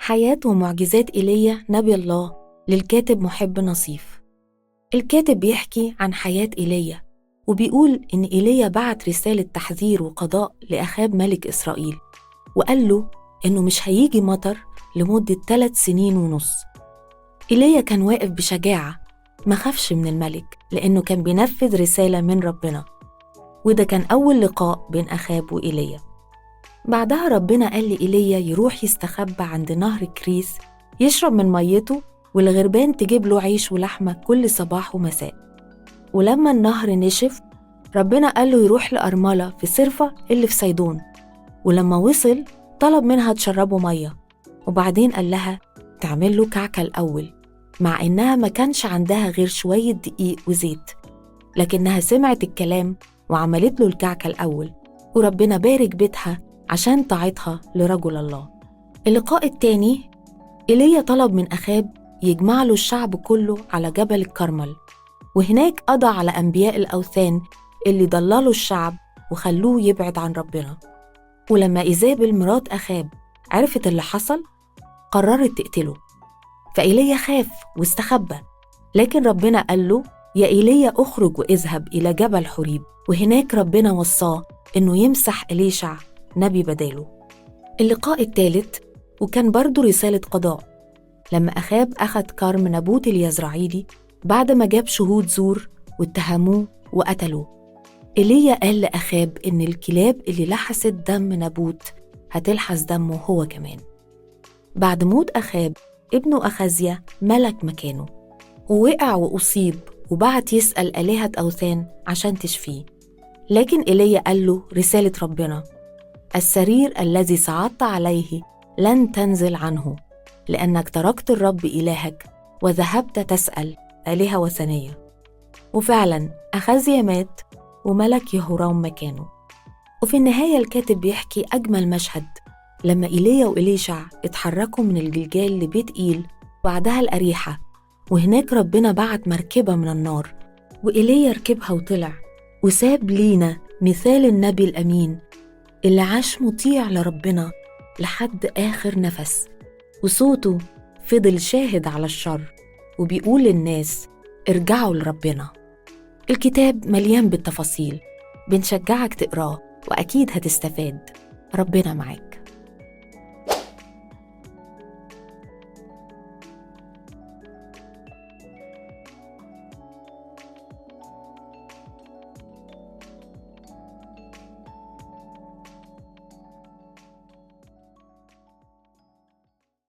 حياة ومعجزات إيليا نبي الله للكاتب محب نصيف. الكاتب بيحكي عن حياة إيليا وبيقول إن إيليا بعت رسالة تحذير وقضاء لأخاب ملك إسرائيل، وقال له إنه مش هيجي مطر لمدة 3 سنين ونص. إيليا كان واقف بشجاعة، ما خافش من الملك لأنه كان بينفذ رسالة من ربنا، وده كان أول لقاء بين أخاب وإيليا. بعدها ربنا قال لإيليا يروح يستخبى عند نهر كريس يشرب من ميته، والغربان تجيب له عيش ولحمة كل صباح ومساء. ولما النهر نشف ربنا قال له يروح لأرملة في صرفة اللي في صيدون، ولما وصل طلب منها تشربه مية، وبعدين قال لها تعمل له كعكة الأول، مع إنها ما كانش عندها غير شوية دقيق وزيت، لكنها سمعت الكلام وعملت له الكعكة الأول، وربنا بارك بيتها عشان طاعتها لرجل الله. اللقاء التاني إيليا طلب من أخاب يجمع له الشعب كله على جبل الكرمل، وهناك قضى على أنبياء الأوثان اللي ضللوا الشعب وخلوه يبعد عن ربنا. ولما إيزابل مرات أخاب عرفت اللي حصل قررت تقتله، فإيليا خاف واستخبى، لكن ربنا قال له يا إيليا أخرج واذهب إلى جبل حوريب، وهناك ربنا وصاه إنه يمسح إليشع نبي بداله. اللقاء الثالث وكان برضو رسالة قضاء، لما أخاب أخذ كرم نبوت اليزرعيلي بعد ما جاب شهود زور واتهموه وقتلوه. إيليا قال لأخاب إن الكلاب اللي لحست دم نبوت هتلحس دمه هو كمان. بعد موت أخاب ابنه أخازيا ملك مكانه، ووقع وأصيب وبعت يسأل آلهة أوثان عشان تشفيه، لكن إيليا قال له رسالة ربنا: السرير الذي صعدت عليه لن تنزل عنه، لأنك تركت الرب إلهك وذهبت تسأل آلهة وثنية. وفعلا أخازيا مات وملك يهورام مكانه. وفي النهاية الكاتب بيحكي أجمل مشهد لما إيليا وإليشع اتحركوا من الجلجال لبيت إيل وبعدها الأريحة، وهناك ربنا بعت مركبة من النار، وإيليا ركبها وطلع وساب لينا مثال النبي الأمين اللي عاش مطيع لربنا لحد آخر نفس، وصوته فضل شاهد على الشر وبيقول للناس ارجعوا لربنا. الكتاب مليان بالتفاصيل، بنشجعك تقراه وأكيد هتستفاد. ربنا معاك.